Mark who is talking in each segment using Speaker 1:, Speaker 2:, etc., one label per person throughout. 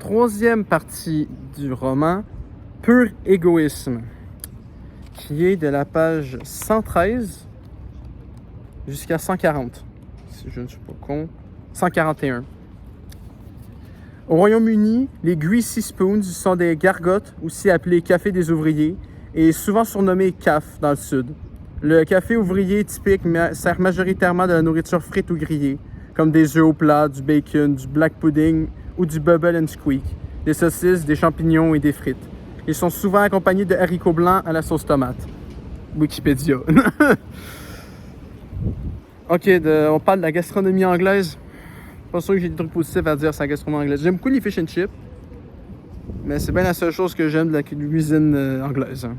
Speaker 1: troisième partie du roman, Pur égoïsme, qui est de la page 113 jusqu'à 140, si je ne suis pas con, 141. Au Royaume-Uni, les Greasy Spoons sont des gargotes, aussi appelées café des ouvriers, et souvent surnommés CAF dans le sud. Le café ouvrier typique sert majoritairement de la nourriture frite ou grillée, comme des œufs au plat, du bacon, du black pudding ou du bubble and squeak, des saucisses, des champignons et des frites. Ils sont souvent accompagnés de haricots blancs à la sauce tomate. Wikipédia. Ok, on parle de la gastronomie anglaise. Pas sûr que j'ai des trucs positifs à dire sur la gastronomie anglaise. J'aime beaucoup les fish and chips, mais c'est bien la seule chose que j'aime de la cuisine anglaise. Hein.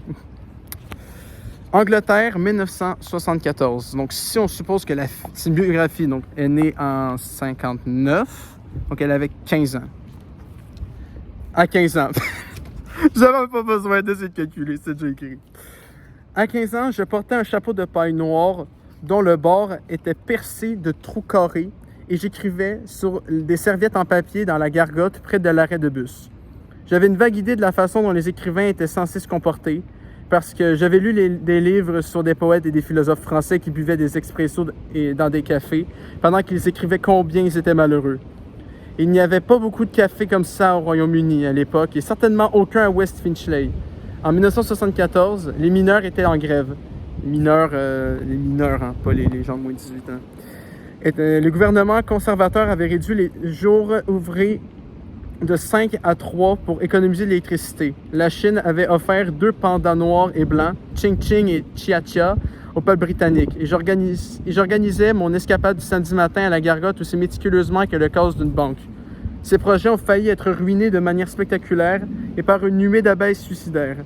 Speaker 1: Angleterre, 1974. Donc, si on suppose que c'est une biographie, donc, est née en 59, donc elle avait 15 ans. À 15 ans. J'avais pas besoin d'essayer de calculer, c'est déjà écrit. À 15 ans, je portais un chapeau de paille noir dont le bord était percé de trous carrés et j'écrivais sur des serviettes en papier dans la gargote près de l'arrêt de bus. J'avais une vague idée de la façon dont les écrivains étaient censés se comporter parce que j'avais lu des livres sur des poètes et des philosophes français qui buvaient des expressos dans des cafés pendant qu'ils écrivaient combien ils étaient malheureux. Il n'y avait pas beaucoup de cafés comme ça au Royaume-Uni à l'époque et certainement aucun à West Finchley. En 1974, les mineurs étaient en grève. Les mineurs, hein, pas les gens de moins de 18 ans. Le gouvernement conservateur avait réduit les jours ouvrés de 5 à 3 pour économiser l'électricité. La Chine avait offert 2 pandas noirs et blancs, Ching Ching et Chia Chia, au peuple britannique. Et j'organisais mon escapade du samedi matin à la gargote aussi méticuleusement que le casse d'une banque. Ces projets ont failli être ruinés de manière spectaculaire et par une nuée d'abeilles suicidaires.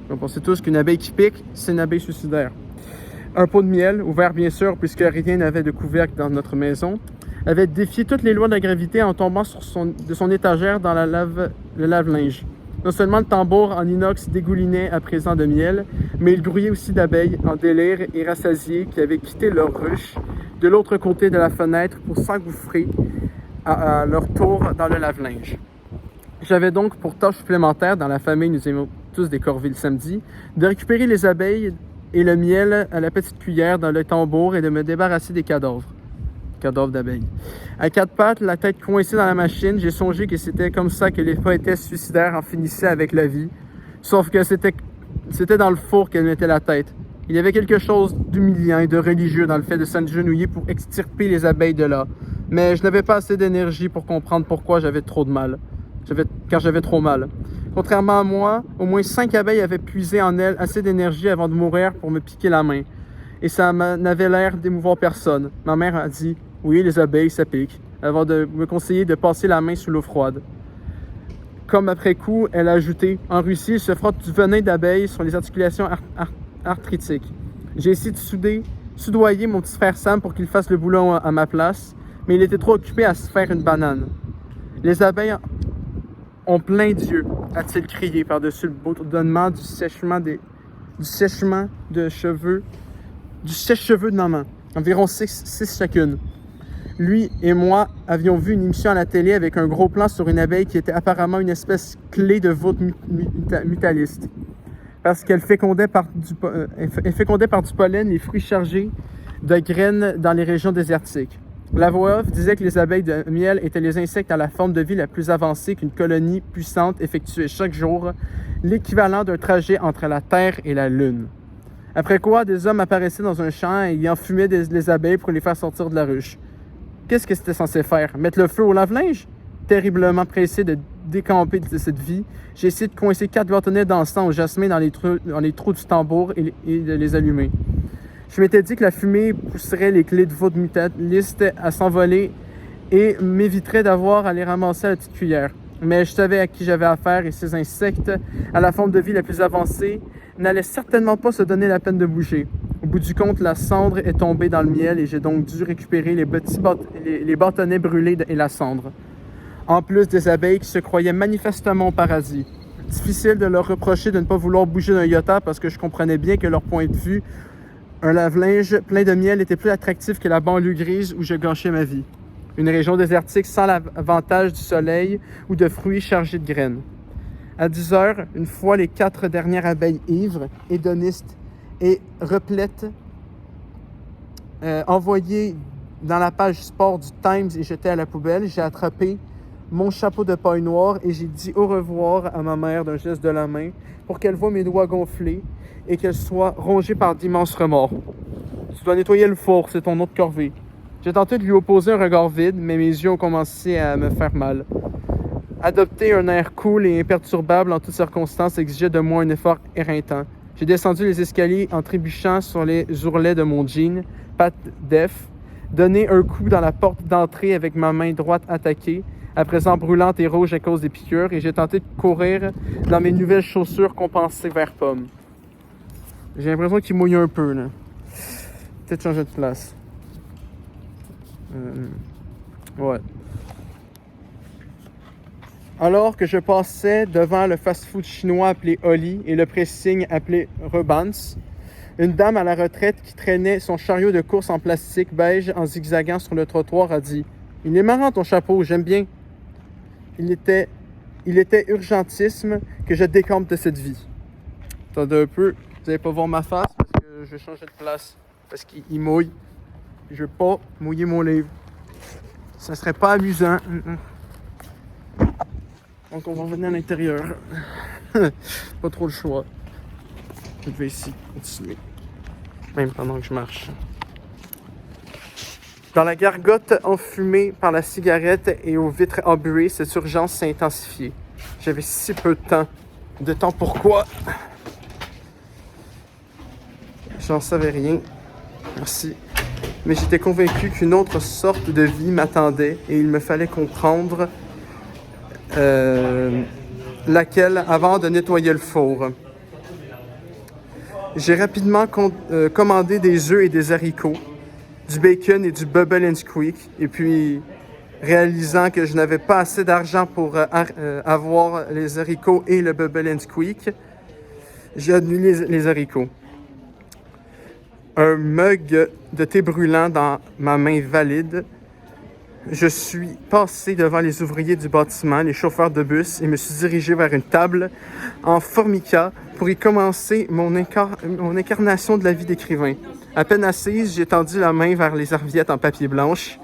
Speaker 1: Donc on sait tous qu'une abeille qui pique, c'est une abeille suicidaire. Un pot de miel, ouvert bien sûr puisque rien n'avait de couvercle dans notre maison, avait défié toutes les lois de la gravité en tombant de son étagère dans le lave-linge. Non seulement le tambour en inox dégoulinait à présent de miel, mais il grouillait aussi d'abeilles en délire et rassasiées qui avaient quitté leur ruche de l'autre côté de la fenêtre pour s'engouffrer à leur tour dans le lave-linge. J'avais donc pour tâche supplémentaire, dans la famille nous aimions tous des corvées le samedi, de récupérer les abeilles et le miel à la petite cuillère dans le tambour et de me débarrasser des cadavres d'abeilles. À 4 pattes, la tête coincée dans la machine, j'ai songé que c'était comme ça que les poétesses suicidaires en finissaient avec la vie. Sauf que c'était dans le four qu'elles mettaient la tête. Il y avait quelque chose d'humiliant et de religieux dans le fait de s'agenouiller pour extirper les abeilles de là. Mais je n'avais pas assez d'énergie pour comprendre pourquoi j'avais trop mal. Contrairement à moi, au moins 5 abeilles avaient puisé en elles assez d'énergie avant de mourir pour me piquer la main. Et ça n'avait l'air d'émouvoir personne. Ma mère a dit « Oui, les abeilles, ça pique », avant de me conseiller de passer la main sous l'eau froide. Comme après coup, elle a ajouté « En Russie, ils se frottent du venin d'abeilles sur les articulations arthritiques. » J'ai essayé de soudoyer mon petit frère Sam pour qu'il fasse le boulot à ma place, mais il était trop occupé à se faire une banane. Les abeilles ont plein d'yeux, a-t-il crié par-dessus le bourdonnement du sèche-cheveux de maman, environ 6 chacune. Lui et moi avions vu une émission à la télé avec un gros plan sur une abeille qui était apparemment une espèce clé de voûte mutualiste. Parce qu'elle fécondait par du pollen les fruits chargés de graines dans les régions désertiques. La voix off disait que les abeilles de miel étaient les insectes à la forme de vie la plus avancée qu'une colonie puissante effectuait chaque jour, l'équivalent d'un trajet entre la Terre et la Lune. Après quoi, des hommes apparaissaient dans un champ et y enfumaient les abeilles pour les faire sortir de la ruche. Qu'est-ce que c'était censé faire? Mettre le feu au lave-linge? Terriblement pressé de décamper de cette vie, j'ai essayé de coincer 4 bâtonnets d'encens au jasmin dans les trous du tambour et de les allumer. Je m'étais dit que la fumée pousserait les clés de voûte mutualiste à s'envoler et m'éviterait d'avoir à les ramasser à la petite cuillère. Mais je savais à qui j'avais affaire et ces insectes, à la forme de vie la plus avancée, n'allaient certainement pas se donner la peine de bouger. Au bout du compte, la cendre est tombée dans le miel et j'ai donc dû récupérer les bâtonnets brûlés et la cendre. En plus des abeilles qui se croyaient manifestement au paradis. Difficile de leur reprocher de ne pas vouloir bouger d'un iota parce que je comprenais bien que leur point de vue, un lave-linge plein de miel était plus attractif que la banlieue grise où je gâchais ma vie. une région désertique sans l'avantage du soleil ou de fruits chargés de graines. À 10 heures, une fois les 4 dernières abeilles ivres, hédonistes et replètes, envoyées dans la page sport du Times et jetées à la poubelle, j'ai attrapé mon chapeau de paille noire et j'ai dit au revoir à ma mère d'un geste de la main pour qu'elle voie mes doigts gonflés et qu'elle soit rongée par d'immenses remords. Tu dois nettoyer le four, c'est ton autre corvée. J'ai tenté de lui opposer un regard vide, mais mes yeux ont commencé à me faire mal. Adopter un air cool et imperturbable en toutes circonstances exigeait de moi un effort éreintant. J'ai descendu les escaliers en trébuchant sur les ourlets de mon jean, patte d'Ef, donné un coup dans la porte d'entrée avec ma main droite attaquée, à présent brûlante et rouge à cause des piqûres, et j'ai tenté de courir dans mes nouvelles chaussures compensées vert pomme. J'ai l'impression qu'il mouille un peu, là. Peut-être changer de place. Ouais. Alors que je passais devant le fast-food chinois appelé Oli et le pressing appelé Rebans, une dame à la retraite qui traînait son chariot de course en plastique beige en zigzagant sur le trottoir a dit « Il est marrant ton chapeau, j'aime bien. » Il était urgentisme que je décampe de cette vie. Attendez un peu, vous n'allez pas voir ma face parce que je vais changer de place. Parce qu'il mouille. Je veux pas mouiller mon livre. Ça serait pas amusant. Donc on va revenir à l'intérieur. Pas trop le choix. Je vais ici continuer. Même pendant que je marche. Dans la gargote enfumée par la cigarette et aux vitres embuées, cette urgence s'est intensifiée. J'avais si peu de temps. De temps pourquoi? J'en savais rien. Merci. Mais j'étais convaincu qu'une autre sorte de vie m'attendait et il me fallait comprendre laquelle avant de nettoyer le four. J'ai rapidement commandé des œufs et des haricots, du bacon et du Bubble and Squeak, et puis réalisant que je n'avais pas assez d'argent pour avoir les haricots et le Bubble and Squeak, j'ai annulé les haricots. Un mug de thé brûlant dans ma main valide, je suis passé devant les ouvriers du bâtiment, les chauffeurs de bus, et me suis dirigé vers une table en formica pour y commencer mon incarnation de la vie d'écrivain. À peine assise, j'ai tendu la main vers les serviettes en papier blanche,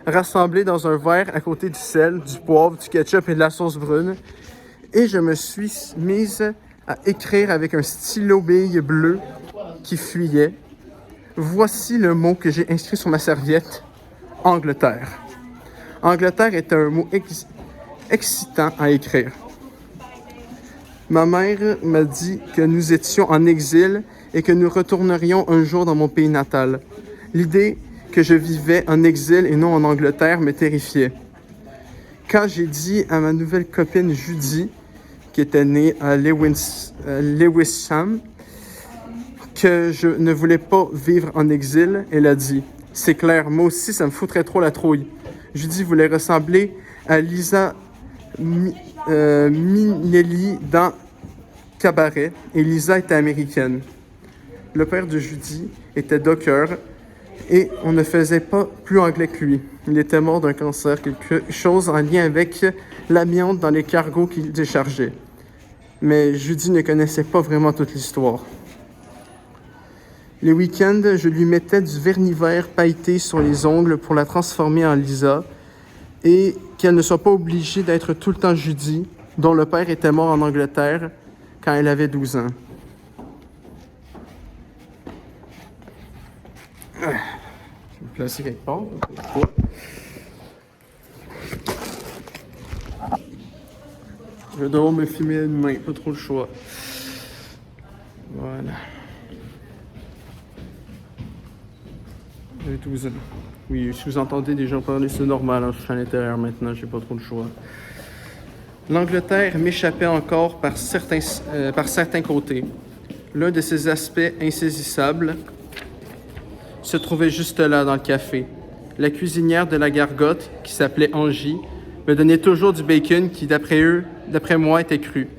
Speaker 1: rassemblées dans un verre à côté du sel, du poivre, du ketchup et de la sauce brune, et je me suis mise à écrire avec un stylo bille bleu qui fuyait. Voici le mot que j'ai inscrit sur ma serviette, Angleterre. Angleterre est un mot excitant à écrire. Ma mère m'a dit que nous étions en exil et que nous retournerions un jour dans mon pays natal. L'idée que je vivais en exil et non en Angleterre me terrifiait. Quand j'ai dit à ma nouvelle copine Judy, qui était née à Lewisham, que je ne voulais pas vivre en exil, elle a dit « C'est clair, moi aussi, ça me foutrait trop la trouille. » Judy voulait ressembler à Lisa Minnelli dans Cabaret, et Lisa était américaine. Le père de Judy était docker, et on ne faisait pas plus anglais que lui. Il était mort d'un cancer, quelque chose en lien avec l'amiante dans les cargos qu'il déchargeait. Mais Judy ne connaissait pas vraiment toute l'histoire. Les week-ends, je lui mettais du vernis vert pailleté sur les ongles pour la transformer en Lisa et qu'elle ne soit pas obligée d'être tout le temps Judy, dont le père était mort en Angleterre quand elle avait 12 ans. Je vais me placer quelque part. Je vais devoir me filmer à une main, pas trop le choix. Voilà. J'ai 12 ans. Oui, si vous entendez des gens parler, c'est normal, hein, je suis à l'intérieur maintenant, j'ai pas trop le choix. L'Angleterre m'échappait encore par certains côtés. L'un de ses aspects insaisissables se trouvait juste là, dans le café. La cuisinière de la gargote, qui s'appelait Angie, me donnait toujours du bacon qui, d'après moi, était cru.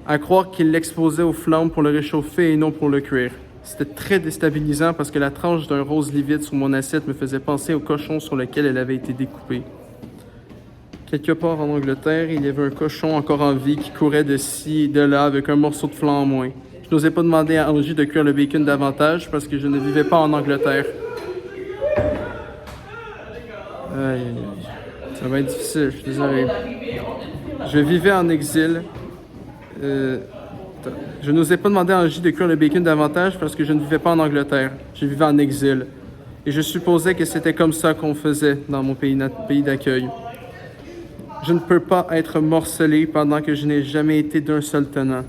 Speaker 1: À croire qu'il l'exposait aux flammes pour le réchauffer et non pour le cuire. C'était très déstabilisant parce que la tranche d'un rose livide sur mon assiette me faisait penser au cochon sur lequel elle avait été découpée. Quelque part en Angleterre, il y avait un cochon encore en vie qui courait de ci et de là avec un morceau de flan en moins. Je n'osais pas demander à Angie de cuire le bacon davantage parce que je ne vivais pas en Angleterre. Aïe, aïe, aïe. Ça va être difficile, je suis désolé. Je vivais en exil. Je n'osais pas demander à Angie de cuire le bacon davantage parce que je ne vivais pas en Angleterre. Je vivais en exil. Et je supposais que c'était comme ça qu'on faisait dans mon pays d'accueil. Je ne peux pas être morcelé pendant que je n'ai jamais été d'un seul tenant.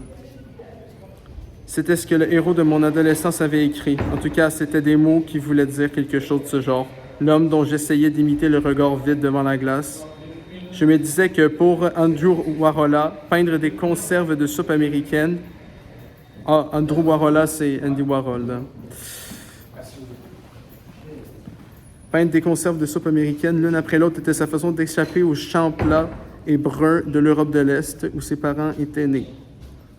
Speaker 1: C'était ce que le héros de mon adolescence avait écrit. En tout cas, c'était des mots qui voulaient dire quelque chose de ce genre. L'homme dont j'essayais d'imiter le regard vide devant la glace. Je me disais que pour Andrew Warhol, peindre des conserves de soupe américaine... Ah, Andrew Warhol, c'est Andy Warhol. Peindre des conserves de soupe américaine l'une après l'autre était sa façon d'échapper aux champs plats et bruns de l'Europe de l'Est où ses parents étaient nés.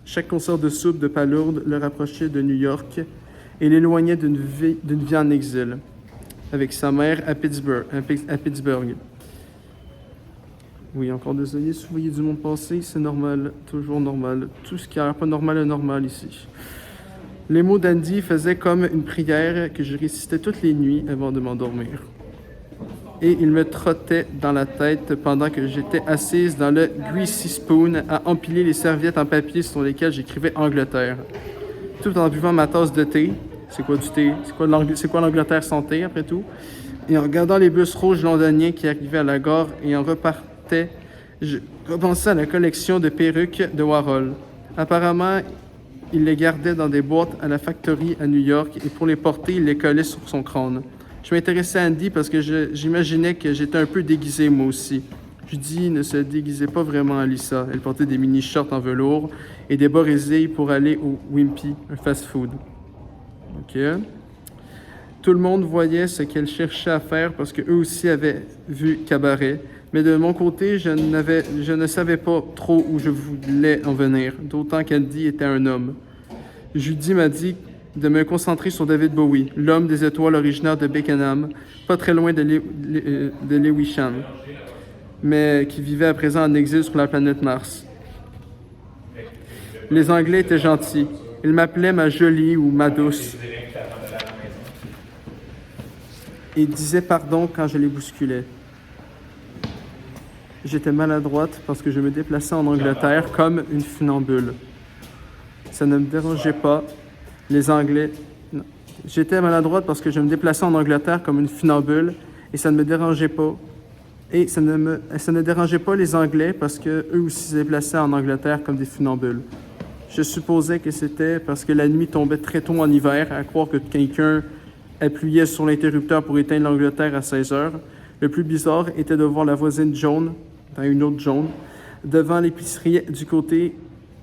Speaker 1: Chaque conserve de soupe de palourde le rapprochait de New York et l'éloignait d'une vie en exil, avec sa mère à Pittsburgh. Oui, encore désolé, si vous voyez du monde passer, c'est normal, toujours normal. Tout ce qui n'a pas normal est normal ici. Les mots d'Andy faisaient comme une prière que je récitais toutes les nuits avant de m'endormir. Et il me trottait dans la tête pendant que j'étais assise dans le Greasy Spoon à empiler les serviettes en papier sur lesquelles j'écrivais Angleterre. Tout en buvant ma tasse de thé. C'est quoi du thé? C'est quoi l'Angleterre sans thé, après tout? Et en regardant les bus rouges londoniens qui arrivaient à la gare et en repartaient, je repensais à la collection de perruques de Warhol. Apparemment, il les gardait dans des boîtes à la factory à New York et pour les porter, il les collait sur son crâne. Je m'intéressais à Andy parce que j'imaginais que j'étais un peu déguisé moi aussi. Judy ne se déguisait pas vraiment à Lisa. Elle portait des mini-shorts en velours et des bas résille pour aller au Wimpy, un fast-food. OK. Tout le monde voyait ce qu'elle cherchait à faire parce qu'eux aussi avaient vu Cabaret. Mais de mon côté, je ne savais pas trop où je voulais en venir, d'autant qu'Andy était un homme. Judy m'a dit de me concentrer sur David Bowie, l'homme des étoiles originaire de Beckenham, pas très loin de Lewisham, mais qui vivait à présent en exil sur la planète Mars. Les Anglais étaient gentils. Ils m'appelaient ma jolie ou ma douce. Et disaient pardon quand je les bousculais. J'étais maladroite parce que je me déplaçais en Angleterre comme une funambule. Ça ne me dérangeait pas. Les Anglais... Non. J'étais maladroite parce que je me déplaçais en Angleterre comme une funambule et ça ne me dérangeait pas. Et ça ne dérangeait pas les Anglais parce qu'eux aussi se déplaçaient en Angleterre comme des funambules. Je supposais que c'était parce que la nuit tombait très tôt en hiver, à croire que quelqu'un appuyait sur l'interrupteur pour éteindre l'Angleterre à 16 heures. Le plus bizarre était de voir la voisine Joan, une autre Joan, devant l'épicerie du côté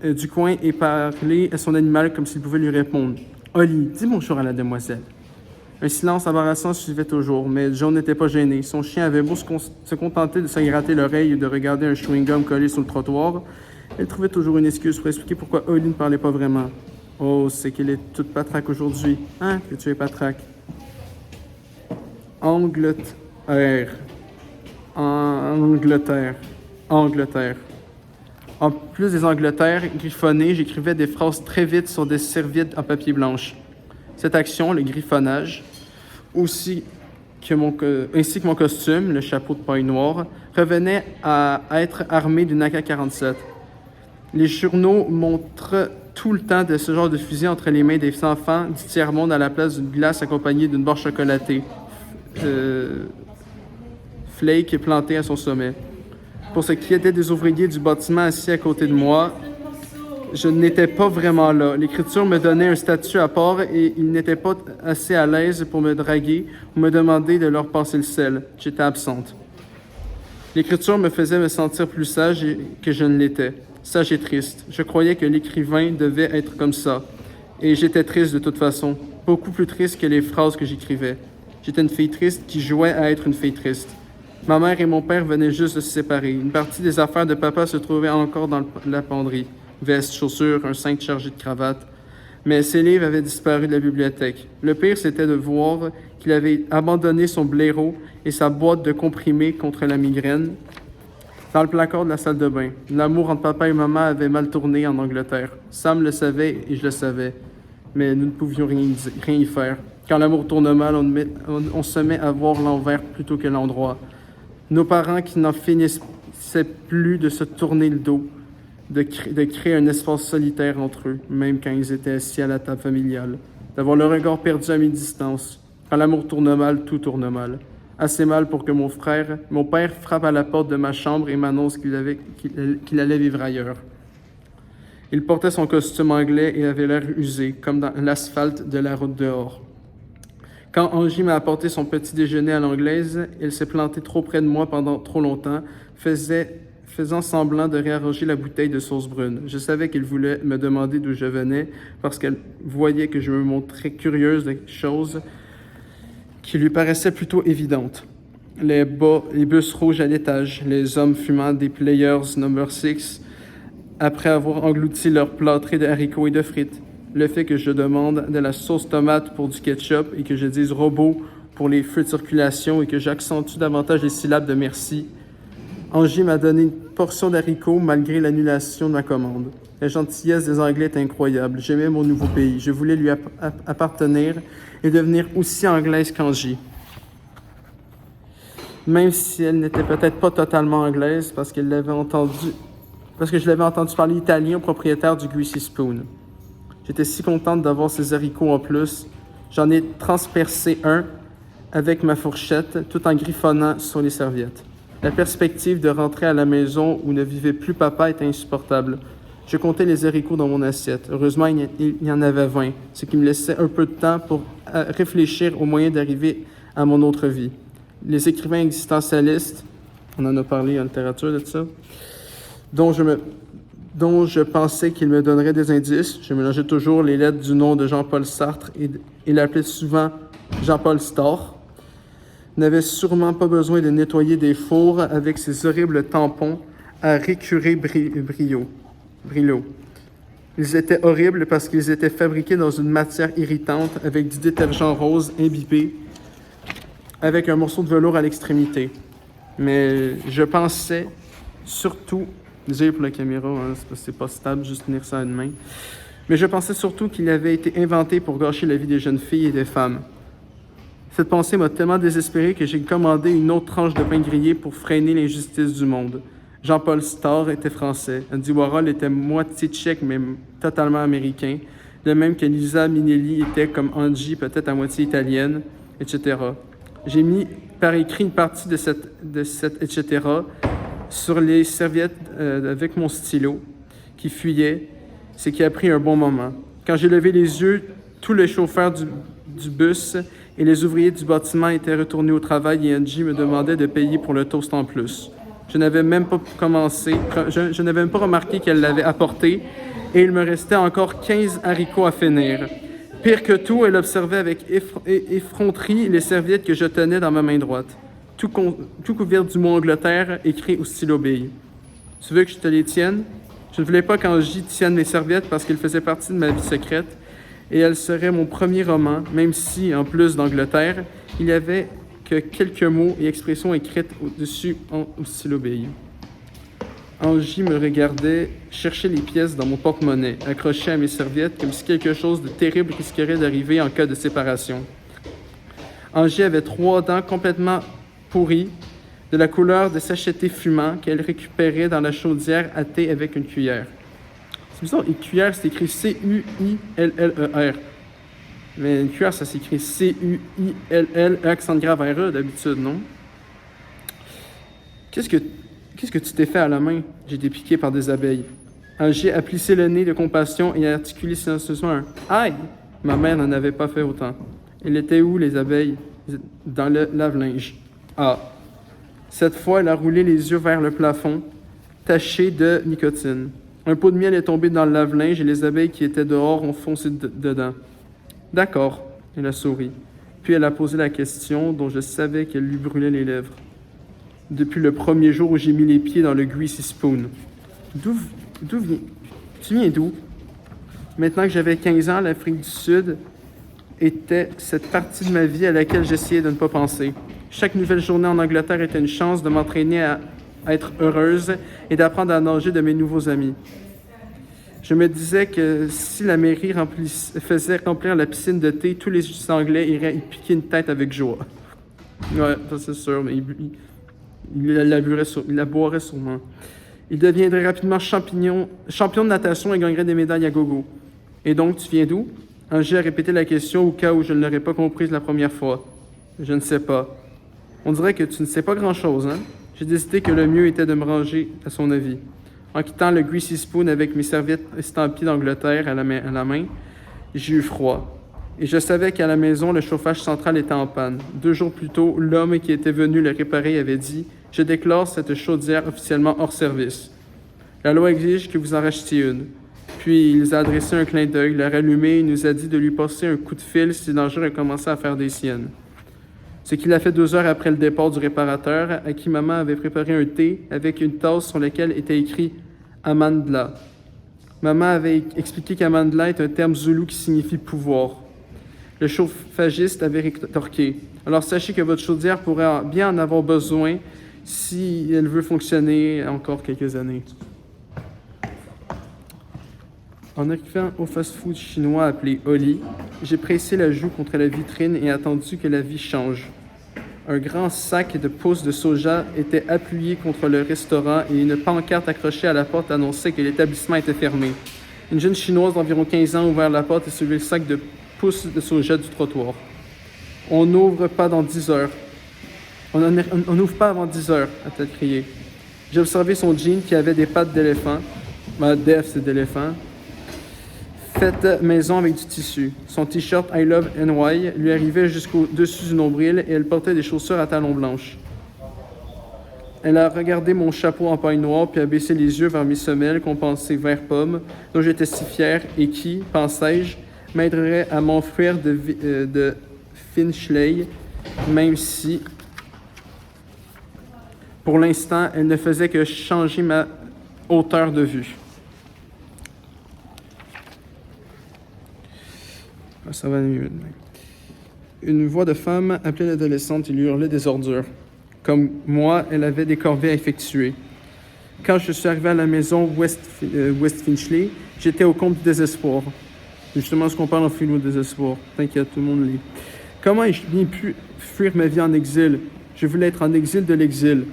Speaker 1: du coin et parler à son animal comme s'il pouvait lui répondre. « Ollie, dis bonjour à la demoiselle. » Un silence embarrassant suivait toujours, mais Joan n'était pas gêné. Son chien avait beau se contenter de se gratter l'oreille et de regarder un chewing-gum collé sur le trottoir. Elle trouvait toujours une excuse pour expliquer pourquoi Ollie ne parlait pas vraiment. « Oh, c'est qu'elle est toute patraque aujourd'hui. Hein, que tu es patraque. » Angleterre. En plus des Angleterres griffonnées, j'écrivais des phrases très vite sur des serviettes en papier blanche. Cette action, le griffonnage, ainsi que mon costume, le chapeau de paille noire, revenait à être armé d'une AK-47. Les journaux montrent tout le temps de ce genre de fusil entre les mains des enfants du tiers-monde à la place d'une glace accompagnée d'une barre chocolatée. Flake est planté à son sommet. Pour ce qui était des ouvriers du bâtiment assis à côté de moi, je n'étais pas vraiment là. L'écriture me donnait un statut à part et ils n'étaient pas assez à l'aise pour me draguer ou me demander de leur passer le sel. J'étais absente. L'écriture me faisait me sentir plus sage que je ne l'étais. Sage et triste. Je croyais que l'écrivain devait être comme ça. Et j'étais triste de toute façon. Beaucoup plus triste que les phrases que j'écrivais. J'étais une fille triste qui jouait à être une fille triste. Ma mère et mon père venaient juste de se séparer. Une partie des affaires de papa se trouvait encore dans la penderie. Veste, chaussures, un cintre chargé de cravate. Mais ses livres avaient disparu de la bibliothèque. Le pire, c'était de voir qu'il avait abandonné son blaireau et sa boîte de comprimés contre la migraine dans le placard de la salle de bain. L'amour entre papa et maman avait mal tourné en Angleterre. Sam le savait et je le savais. Mais nous ne pouvions rien y faire. Quand l'amour tourne mal, on se met à voir l'envers plutôt que l'endroit. Nos parents qui n'en finissaient plus de se tourner le dos, de créer un espace solitaire entre eux, même quand ils étaient assis à la table familiale, d'avoir le regard perdu à mi-distance. Quand l'amour tourne mal, tout tourne mal. Assez mal pour que mon père frappe à la porte de ma chambre et m'annonce qu'il allait vivre ailleurs. Il portait son costume anglais et avait l'air usé, comme dans l'asphalte de la route dehors. Quand Angie m'a apporté son petit déjeuner à l'anglaise, il s'est planté trop près de moi pendant trop longtemps, faisant semblant de réarranger la bouteille de sauce brune. Je savais qu'il voulait me demander d'où je venais parce qu'elle voyait que je me montrais curieuse de choses qui lui paraissaient plutôt évidentes. Les bus rouges à l'étage, les hommes fumant des Players No. 6 après avoir englouti leur plâtré de haricots et de frites. Le fait que je demande de la sauce tomate pour du ketchup et que je dise robot pour les feux de circulation et que j'accentue davantage les syllabes de merci. Angie m'a donné une portion d'haricots malgré l'annulation de ma commande. La gentillesse des Anglais est incroyable. J'aimais mon nouveau pays. Je voulais lui appartenir et devenir aussi anglaise qu'Angie. Même si elle n'était peut-être pas totalement anglaise parce que je l'avais entendu parler italien au propriétaire du Greasy Spoon. J'étais si contente d'avoir ces haricots en plus. J'en ai transpercé un avec ma fourchette tout en griffonnant sur les serviettes. La perspective de rentrer à la maison où ne vivait plus papa était insupportable. Je comptais les haricots dans mon assiette. Heureusement, il y en avait 20, ce qui me laissait un peu de temps pour réfléchir aux moyens d'arriver à mon autre vie. Les écrivains existentialistes, on en a parlé en littérature de ça, dont je pensais qu'ils me donneraient des indices. Je mélangeais toujours les lettres du nom de Jean-Paul Sartre et l'appelais souvent Jean-Paul Star, n'avait sûrement pas besoin de nettoyer des fours avec ces horribles tampons à récurer Brillo. Ils étaient horribles parce qu'ils étaient fabriqués dans une matière irritante avec du détergent rose imbibé avec un morceau de velours à l'extrémité. Mais je pensais surtout, désolé pour la caméra, hein, c'est pas stable, juste tenir ça à une main, mais je pensais surtout qu'il avait été inventé pour gâcher la vie des jeunes filles et des femmes. Cette pensée m'a tellement désespéré que j'ai commandé une autre tranche de pain grillé pour freiner l'injustice du monde. Jean-Paul Star était français. Andy Warhol était moitié tchèque, mais totalement américain. De même que Lisa Minnelli était, comme Angie, peut-être à moitié italienne, etc. J'ai mis par écrit une partie de cette etc. sur les serviettes avec mon stylo qui fuyait, ce qui a pris un bon moment. Quand j'ai levé les yeux, tous les chauffeurs du bus et les ouvriers du bâtiment étaient retournés au travail et Angie me demandait de payer pour le toast en plus. Je n'avais même pas remarqué qu'elle l'avait apporté et il me restait encore 15 haricots à finir. Pire que tout, elle observait avec effronterie les serviettes que je tenais dans ma main droite, tout couvert du mot Angleterre écrit au stylo bille. « Tu veux que je te les tienne? » Je ne voulais pas qu'Angie tienne mes serviettes parce qu'elles faisaient partie de ma vie secrète et elle serait mon premier roman, même si, en plus d'Angleterre, il y avait que quelques mots et expressions écrites au-dessus au stylo bille. Angie me regardait chercher les pièces dans mon porte-monnaie, accrochées à mes serviettes comme si quelque chose de terrible risquerait d'arriver en cas de séparation. Angie avait 3 dents complètement pourries, de la couleur de sachet fumant qu'elle récupérait dans la chaudière à thé avec une cuillère. C'est bizarre, une cuillère, c'est écrit C-U-I-L-L-E-R. Mais une cuillère, ça s'écrit C-U-I-L-L, accent grave R-E d'habitude, non? Qu'est-ce que tu t'es fait à la main? J'ai été piqué par des abeilles. Angie a plissé le nez de compassion et a articulé silencieusement un « Aïe !» Ma mère n'en avait pas fait autant. Elle était où, les abeilles? Dans le lave-linge. Ah. Cette fois, elle a roulé les yeux vers le plafond, taché de nicotine. Un pot de miel est tombé dans le lave-linge et les abeilles qui étaient dehors ont foncé dedans. « D'accord. » Elle a souri. Puis elle a posé la question dont je savais qu'elle lui brûlait les lèvres. Depuis le premier jour où j'ai mis les pieds dans le Greasy Spoon. Tu viens d'où? Maintenant que j'avais 15 ans, l'Afrique du Sud était cette partie de ma vie à laquelle j'essayais de ne pas penser. Chaque nouvelle journée en Angleterre était une chance de m'entraîner à être heureuse et d'apprendre à nager de mes nouveaux amis. Je me disais que si la mairie faisait remplir la piscine de thé, tous les Anglais iraient y piquer une tête avec joie. Ouais, ça c'est sûr, mais il la boirait sûrement. Il deviendrait rapidement champion de natation et gagnerait des médailles à gogo. Et donc, tu viens d'où? Angie a répété la question au cas où je ne l'aurais pas comprise la première fois. Je ne sais pas. On dirait que tu ne sais pas grand-chose, hein? J'ai décidé que le mieux était de me ranger à son avis. En quittant le Greasy Spoon avec mes serviettes estampillées d'Angleterre à la main, j'ai eu froid. Et je savais qu'à la maison, le chauffage central était en panne. 2 jours plus tôt, l'homme qui était venu le réparer avait dit « Je déclare cette chaudière officiellement hors service. La loi exige que vous en rachetiez une. » Puis il nous a adressé un clin d'œil, l'a rallumé et nous a dit de lui passer un coup de fil si Danger recommençait à faire des siennes. Ce qu'il a fait 2 heures après le départ du réparateur, à qui maman avait préparé un thé avec une tasse sur laquelle était écrit « Amandla ». Maman avait expliqué qu'Amandla est un terme zoulou qui signifie « pouvoir ». Le chauffagiste avait rétorqué « Alors sachez que votre chaudière pourrait bien en avoir besoin si elle veut fonctionner encore quelques années. » En arrivant au fast-food chinois appelé Oli, j'ai pressé la joue contre la vitrine et attendu que la vie change. Un grand sac de pousses de soja était appuyé contre le restaurant et une pancarte accrochée à la porte annonçait que l'établissement était fermé. Une jeune chinoise d'environ 15 ans a ouvert la porte et soulevé le sac de pousses de soja du trottoir. On n'ouvre pas dans 10 heures. On n'ouvre pas avant 10 heures, a-t-elle crié. J'ai observé son jean qui avait des pattes d'éléphant. Def, c'est d'éléphant. Faite maison avec du tissu. Son t-shirt I Love NY lui arrivait jusqu'au-dessus du nombril et elle portait des chaussures à talons blanches. Elle a regardé mon chapeau en paille noire puis a baissé les yeux vers mes semelles qu'on pensait vert pomme, dont j'étais si fier et qui, pensais-je, m'aiderait à m'enfuir de Finchley, même si, pour l'instant, elle ne faisait que changer ma hauteur de vue. Ça va mieux. Une voix de femme appelait l'adolescente et lui hurlait des ordures. Comme moi, elle avait des corvées à effectuer. Quand je suis arrivé à la maison West Finchley, j'étais au comble du désespoir. Justement, ce qu'on parle en film au désespoir. T'inquiète, tout le monde lit. Comment ai-je bien pu fuir ma vie en exil? Je voulais être en exil de l'exil.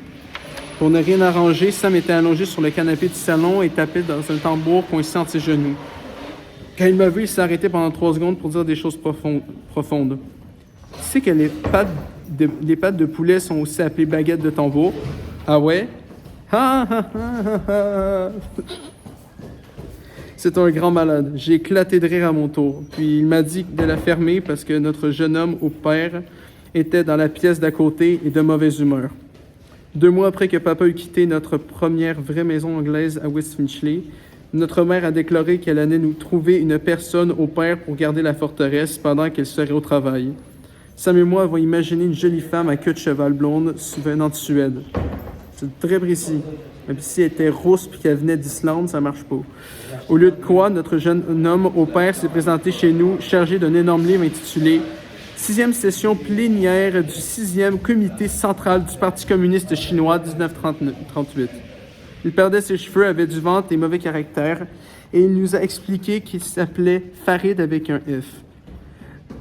Speaker 1: Pour ne rien arranger, Sam était allongé sur le canapé du salon et tapait dans un tambour coincé entre ses genoux. Quand il m'a vu, il s'est arrêté pendant 3 secondes pour dire des choses profondes. Tu sais que les pattes de poulet sont aussi appelées baguettes de tambour? Ah ouais? C'est un grand malade. J'ai éclaté de rire à mon tour. Puis il m'a dit de la fermer parce que notre jeune homme au père était dans la pièce d'à côté et de mauvaise humeur. 2 mois après que papa eut quitté notre première vraie maison anglaise à West Finchley, notre mère a déclaré qu'elle allait nous trouver une personne au père pour garder la forteresse pendant qu'elle serait au travail. Sam et moi avons imaginé une jolie femme à queue de cheval blonde venant de Suède. C'est très précis. Même si elle était rousse et qu'elle venait d'Islande, ça marche pas. Au lieu de quoi, notre jeune homme au père s'est présenté chez nous chargé d'un énorme livre intitulé « 6e session plénière du 6e comité central du Parti communiste chinois 1938 ». Il perdait ses cheveux, avait du ventre et mauvais caractère, et il nous a expliqué qu'il s'appelait Farid avec un F.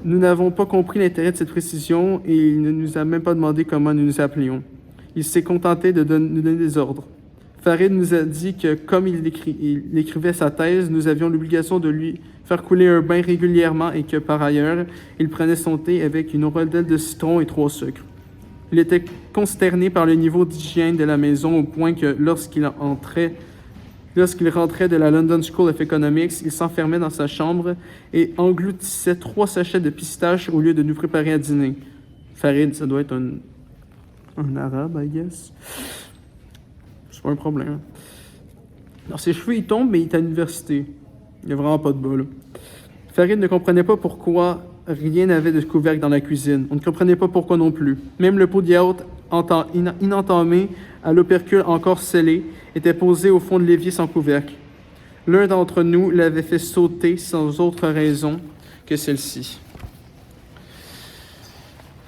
Speaker 1: Nous n'avons pas compris l'intérêt de cette précision et il ne nous a même pas demandé comment nous nous appelions. Il s'est contenté de nous donner des ordres. Farid nous a dit que comme il écrivait sa thèse, nous avions l'obligation de lui faire couler un bain régulièrement et que par ailleurs, il prenait son thé avec une rondelle de citron et 3 sucres. Il était consterné par le niveau d'hygiène de la maison au point que lorsqu'il rentrait de la London School of Economics, il s'enfermait dans sa chambre et engloutissait 3 sachets de pistaches au lieu de nous préparer à dîner. Farid, ça doit être un arabe, I guess. C'est pas un problème. Alors, ses cheveux, ils tombent, mais il est à l'université. Il n'y a vraiment pas de bol. Farid ne comprenait pas pourquoi rien n'avait de couvercle dans la cuisine. On ne comprenait pas pourquoi non plus. Même le pot de yaourt inentamé, à l'opercule encore scellé, était posé au fond de l'évier sans couvercle. L'un d'entre nous l'avait fait sauter sans autre raison que celle-ci.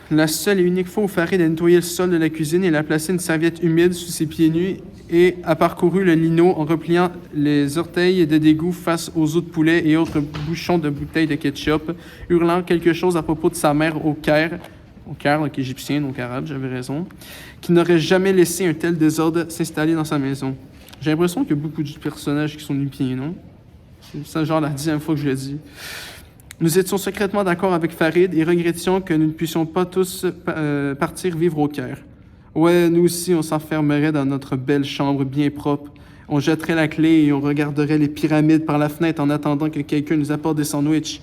Speaker 1: La seule et unique fois où Farid a nettoyé le sol de la cuisine, il a placé une serviette humide sous ses pieds nus et a parcouru le lino en repliant les orteils de dégoût face aux os de poulet et autres bouchons de bouteilles de ketchup, hurlant quelque chose à propos de sa mère au Caire, donc égyptien, donc arabe, j'avais raison, qui n'aurait jamais laissé un tel désordre s'installer dans sa maison. J'ai l'impression qu'il y a beaucoup de personnages qui sont nu-pieds, non? C'est genre la 10e fois que je le dis. Nous étions secrètement d'accord avec Farid et regrettions que nous ne puissions pas tous partir vivre au Caire. Ouais, nous aussi, on s'enfermerait dans notre belle chambre bien propre. On jetterait la clé et on regarderait les pyramides par la fenêtre en attendant que quelqu'un nous apporte des sandwichs.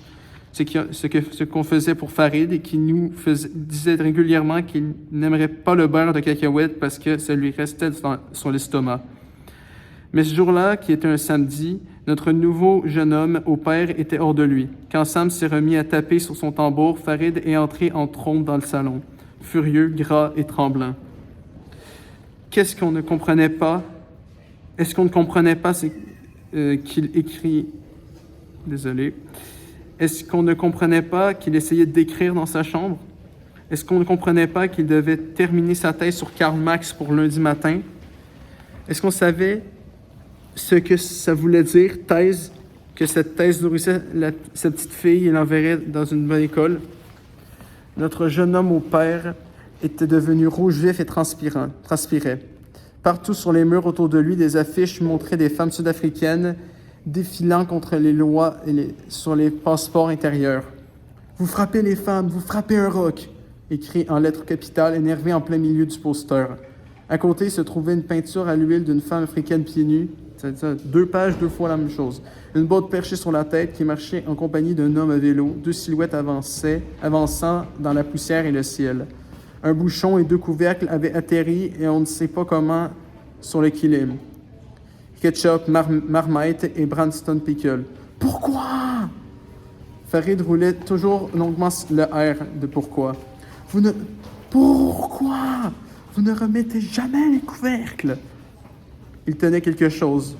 Speaker 1: Ce qu'on faisait pour Farid et qui nous disait régulièrement qu'il n'aimerait pas le beurre de cacahuète parce que ça lui restait sur l'estomac. Mais ce jour-là, qui était un samedi, notre nouveau jeune homme au père était hors de lui. Quand Sam s'est remis à taper sur son tambour, Farid est entré en trombe dans le salon, furieux, gras et tremblant. Qu'est-ce qu'on ne comprenait pas? Est-ce qu'on ne comprenait pas qu'il écrit... Désolé. Est-ce qu'on ne comprenait pas qu'il essayait d'écrire dans sa chambre? Est-ce qu'on ne comprenait pas qu'il devait terminer sa thèse sur Karl Marx pour lundi matin? Est-ce qu'on savait ce que ça voulait dire, thèse, que cette thèse nourrissait sa petite fille et l'enverrait dans une bonne école? Notre jeune homme au père était devenu rouge vif et transpirait. Partout sur les murs autour de lui, des affiches montraient des femmes sud-africaines défilant contre les lois sur les passeports intérieurs. « Vous frappez les femmes, vous frappez un roc !» écrit en lettres capitales, énervé en plein milieu du poster. À côté se trouvait une peinture à l'huile d'une femme africaine pieds nus. C'est-à-dire 2 pages, 2 fois la même chose. Une botte perchée sur la tête qui marchait en compagnie d'un homme à vélo. 2 silhouettes avançant dans la poussière et le ciel. Un bouchon et 2 couvercles avaient atterri et on ne sait pas comment sur le kilim. Ketchup, Marmite et Branston Pickle. Pourquoi? Farid roulait toujours longuement le R de pourquoi. Pourquoi? Vous ne remettez jamais les couvercles. Il tenait quelque chose.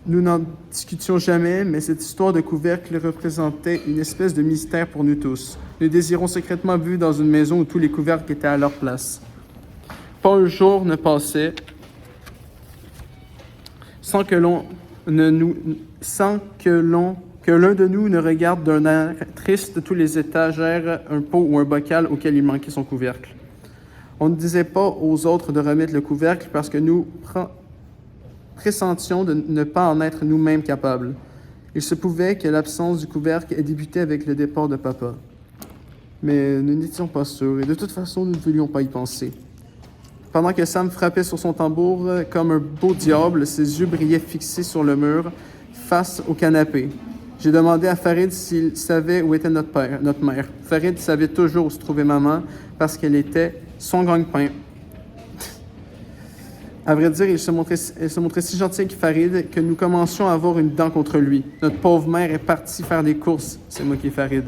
Speaker 1: Nous n'en discutions jamais, mais cette histoire de couvercle représentait une espèce de mystère pour nous tous. Nous désirons secrètement vivre dans une maison où tous les couvercles étaient à leur place. Pas un jour ne passait sans que l'un de nous ne regarde d'un air triste tous les étagères, un pot ou un bocal auquel il manquait son couvercle. On ne disait pas aux autres de remettre le couvercle parce que nous pressentions de ne pas en être nous-mêmes capables. Il se pouvait que l'absence du couvercle ait débuté avec le départ de papa. Mais nous n'étions pas sûrs et de toute façon, nous ne voulions pas y penser. Pendant que Sam frappait sur son tambour comme un beau diable, ses yeux brillaient fixés sur le mur, face au canapé. J'ai demandé à Farid s'il savait où était notre mère. Farid savait toujours où se trouvait maman parce qu'elle était son gagne-pain. À vrai dire, elle se montrait si gentille avec Farid que nous commencions à avoir une dent contre lui. Notre pauvre mère est partie faire des courses. C'est moi qui ai Farid.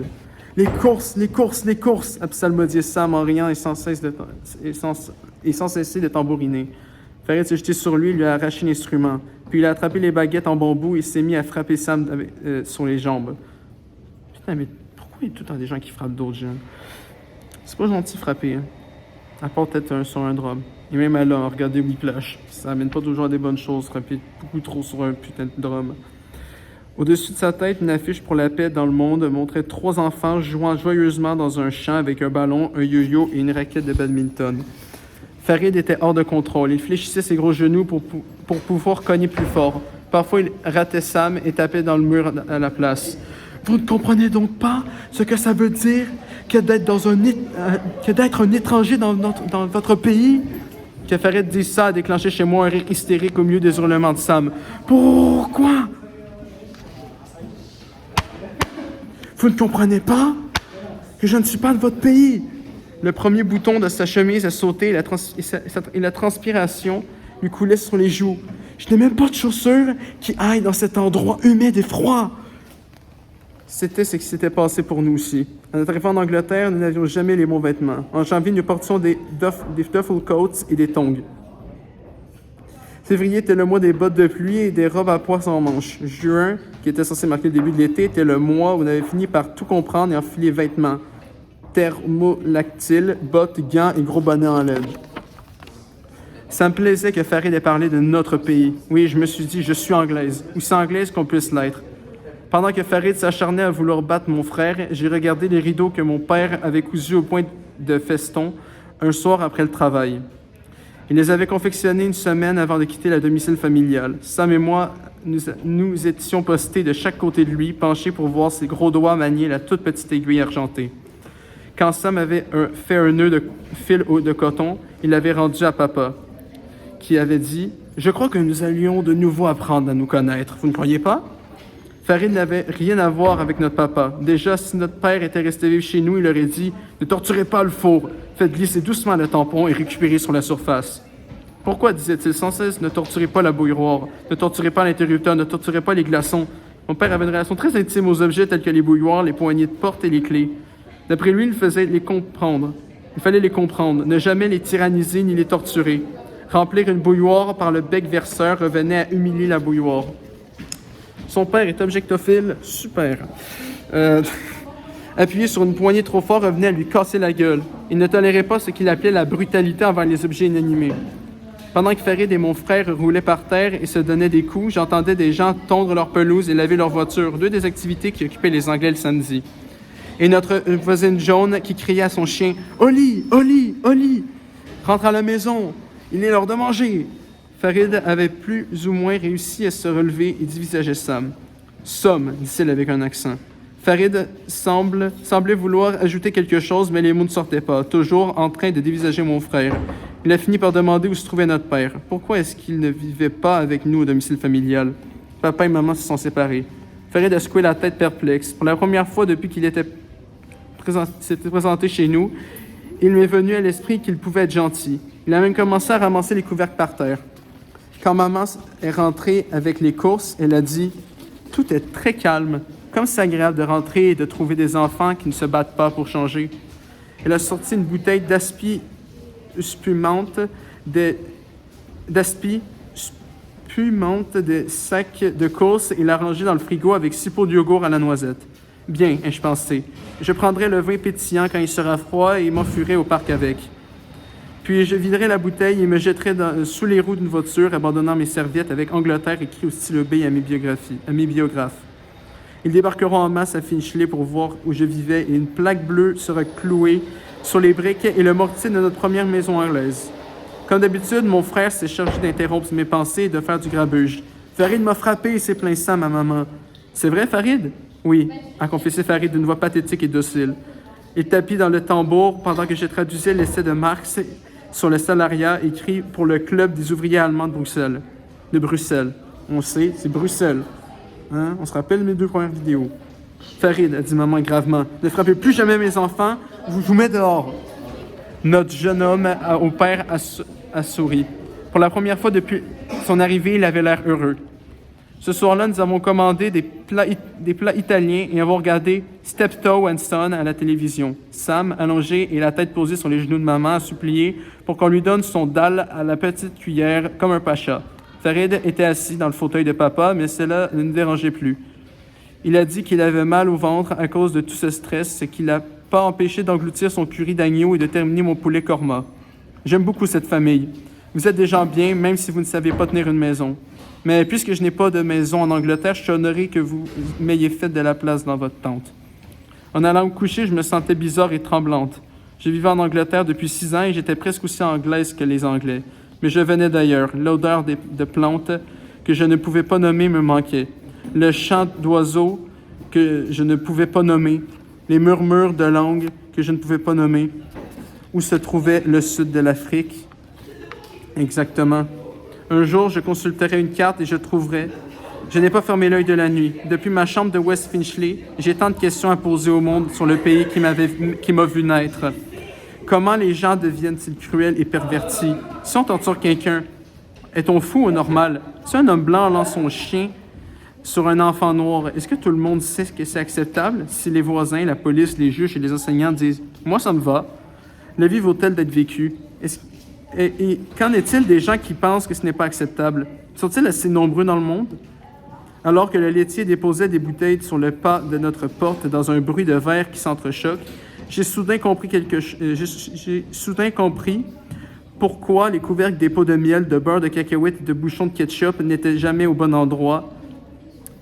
Speaker 1: Les courses, les courses, les courses, a psalmodié Sam en riant et sans cesser de tambouriner. Farid s'est jeté sur lui et lui a arraché l'instrument. Puis il a attrapé les baguettes en bambou et s'est mis à frapper Sam sur les jambes. Putain, mais pourquoi il y a tout le temps des gens qui frappent d'autres gens? C'est pas gentil de frapper, hein? À part peut-être sur un drum. Et même à là, regardez Whiplash. Ça amène pas toujours à des bonnes choses, frapper beaucoup trop sur un putain de drum. Au-dessus de sa tête, une affiche pour la paix dans le monde montrait 3 enfants jouant joyeusement dans un champ avec un ballon, un yo-yo et une raquette de badminton. Farid était hors de contrôle. Il fléchissait ses gros genoux pour pouvoir cogner plus fort. Parfois, il ratait Sam et tapait dans le mur à la place. « Vous ne comprenez donc pas ce que ça veut dire que d'être un étranger dans votre pays? » Que Farid dise ça a déclenché chez moi un rire hystérique au milieu des hurlements de Sam. « Pourquoi? Vous ne comprenez pas que je ne suis pas de votre pays? » Le premier bouton de sa chemise a sauté et la transpiration lui coulait sur les joues. « Je n'ai même pas de chaussures qui aillent dans cet endroit humide et froid. » C'était ce qui s'était passé pour nous aussi. À notre arrivée en Angleterre, nous n'avions jamais les bons vêtements. En janvier, nous portions des duffel coats et des tongs. Février était le mois des bottes de pluie et des robes à pois sans manches. Juin, qui était censé marquer le début de l'été, était le mois où on avait fini par tout comprendre et enfiler vêtements. Thermolactyle, bottes, gants et gros bonnets en laine. Ça me plaisait que Farid ait parlé de notre pays. Oui, je me suis dit, je suis anglaise. Aussi anglaise qu'on puisse l'être. Pendant que Farid s'acharnait à vouloir battre mon frère, j'ai regardé les rideaux que mon père avait cousus au point de feston un soir après le travail. Il les avait confectionnés une semaine avant de quitter la domicile familiale. Sam et moi, nous étions postés de chaque côté de lui, penchés pour voir ses gros doigts manier la toute petite aiguille argentée. Quand Sam avait fait un nœud de fil de coton, il l'avait rendu à papa, qui avait dit « Je crois que nous allions de nouveau apprendre à nous connaître. Vous ne croyez pas? » Farid n'avait rien à voir avec notre papa. Déjà, si notre père était resté vivre chez nous, il aurait dit « Ne torturez pas le four, faites glisser doucement le tampon et récupérez sur la surface. » Pourquoi, disait-il sans cesse, ne torturez pas la bouilloire, ne torturez pas l'interrupteur, ne torturez pas les glaçons. Mon père avait une relation très intime aux objets tels que les bouilloires, les poignées de porte et les clés. D'après lui, il fallait les comprendre, ne jamais les tyranniser ni les torturer. Remplir une bouilloire par le bec verseur revenait à humilier la bouilloire. Son père est objectophile, super. Appuyer sur une poignée trop fort revenait à lui casser la gueule. Il ne tolérait pas ce qu'il appelait la brutalité envers les objets inanimés. Pendant que Farid et mon frère roulaient par terre et se donnaient des coups, j'entendais des gens tondre leur pelouse et laver leur voiture, deux des activités qui occupaient les Anglais le samedi. Et notre voisine jaune qui criait à son chien « Oli, Oli, Oli, rentre à la maison, il est l'heure de manger !» Farid avait plus ou moins réussi à se relever et dévisageait Sam. « Somme », dit-il avec un accent. Farid semblait vouloir ajouter quelque chose, mais les mots ne sortaient pas, toujours en train de dévisager mon frère. Il a fini par demander où se trouvait notre père. Pourquoi est-ce qu'il ne vivait pas avec nous au domicile familial? Papa et maman se sont séparés. Farid a secoué la tête perplexe. Pour la première fois depuis qu'il s'était présenté chez nous, il m'est venu à l'esprit qu'il pouvait être gentil. Il a même commencé à ramasser les couvercles par terre. Quand maman est rentrée avec les courses, elle a dit « Tout est très calme. Comme c'est agréable de rentrer et de trouver des enfants qui ne se battent pas pour changer. » Elle a sorti une bouteille d'aspi spumante de sacs de course et l'a rangé dans le frigo avec 6 pots de yogourt à la noisette. Bien, ai-je pensé. Je prendrai le vin pétillant quand il sera froid et m'enfuirai au parc avec. Puis je viderai la bouteille et me jetterai sous les roues d'une voiture, abandonnant mes serviettes avec Angleterre écrit au stylo B à mes biographes. Ils débarqueront en masse à Finchley pour voir où je vivais et une plaque bleue sera clouée sur les briques et le mortier de notre première maison anglaise. Comme d'habitude, mon frère s'est chargé d'interrompre mes pensées et de faire du grabuge. « Farid m'a frappé et s'est plaint ça, ma maman. »« C'est vrai, Farid? »« Oui, » a confessé Farid d'une voix pathétique et docile. Il tapit dans le tambour pendant que je traduisais l'essai de Marx sur le salariat écrit pour le Club des ouvriers allemands de Bruxelles. On sait, c'est Bruxelles. Hein? On se rappelle mes 2 premières vidéos. Farid, a dit maman gravement, ne frappez plus jamais mes enfants, je vous mets dehors. Notre jeune homme au père a souri. Pour la première fois depuis son arrivée, il avait l'air heureux. Ce soir-là, nous avons commandé des plats italiens et avons regardé Steptoe and Son à la télévision. Sam, allongé et la tête posée sur les genoux de maman, a supplié pour qu'on lui donne son dalle à la petite cuillère comme un pacha. Farid était assis dans le fauteuil de papa, mais cela ne nous dérangeait plus. Il a dit qu'il avait mal au ventre à cause de tout ce stress, ce qui l'a pas empêché d'engloutir son curry d'agneau et de terminer mon poulet korma. J'aime beaucoup cette famille. Vous êtes des gens bien, même si vous ne savez pas tenir une maison. Mais puisque je n'ai pas de maison en Angleterre, je suis honoré que vous m'ayez fait de la place dans votre tente. En allant me coucher, je me sentais bizarre et tremblante. Je vivais en Angleterre depuis 6 ans et j'étais presque aussi anglaise que les Anglais. Mais je venais d'ailleurs. L'odeur de plantes que je ne pouvais pas nommer me manquait. Le chant d'oiseaux que je ne pouvais pas nommer. Les murmures de langues que je ne pouvais pas nommer. Où se trouvait le sud de l'Afrique? Exactement. Un jour, je consulterai une carte et je trouverai. Je n'ai pas fermé l'œil de la nuit. Depuis ma chambre de West Finchley, j'ai tant de questions à poser au monde sur le pays qui m'a vu naître. Comment les gens deviennent-ils cruels et pervertis? Si on torture quelqu'un, est-on fou ou normal? Si un homme blanc lance son chien sur un enfant noir, est-ce que tout le monde sait que c'est acceptable? Si les voisins, la police, les juges et les enseignants disent « Moi, ça me va. La vie vaut-elle d'être vécue? Et qu'en est-il des gens qui pensent que ce n'est pas acceptable? Sont-ils assez nombreux dans le monde? Alors que le laitier déposait des bouteilles sur le pas de notre porte dans un bruit de verre qui s'entrechoque, j'ai soudain compris pourquoi les couvercles des pots de miel, de beurre de cacahuètes et de bouchons de ketchup n'étaient jamais au bon endroit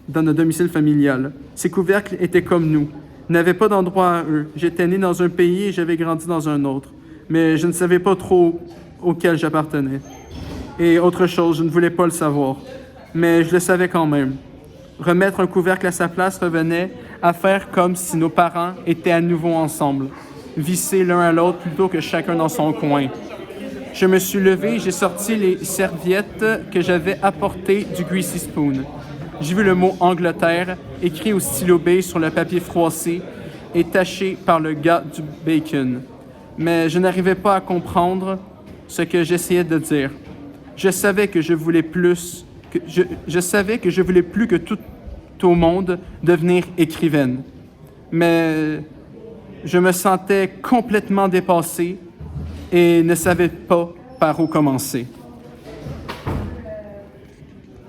Speaker 1: dans notre domicile familial. Ces couvercles étaient comme nous, n'avaient pas d'endroit à eux. J'étais né dans un pays et j'avais grandi dans un autre, mais je ne savais pas trop auquel j'appartenais. Et autre chose, je ne voulais pas le savoir, mais je le savais quand même. Remettre un couvercle à sa place revenait à faire comme si nos parents étaient à nouveau ensemble, vissés l'un à l'autre plutôt que chacun dans son coin. Je me suis levé et j'ai sorti les serviettes que j'avais apportées du Greasy Spoon. J'ai vu le mot Angleterre écrit au stylo beige sur le papier froissé et taché par le gars du bacon. Mais je n'arrivais pas à comprendre ce que j'essayais de dire. Je savais que je voulais plus, je savais que je voulais plus que tout au monde devenir écrivaine. Mais je me sentais complètement dépassé et ne savais pas par où commencer.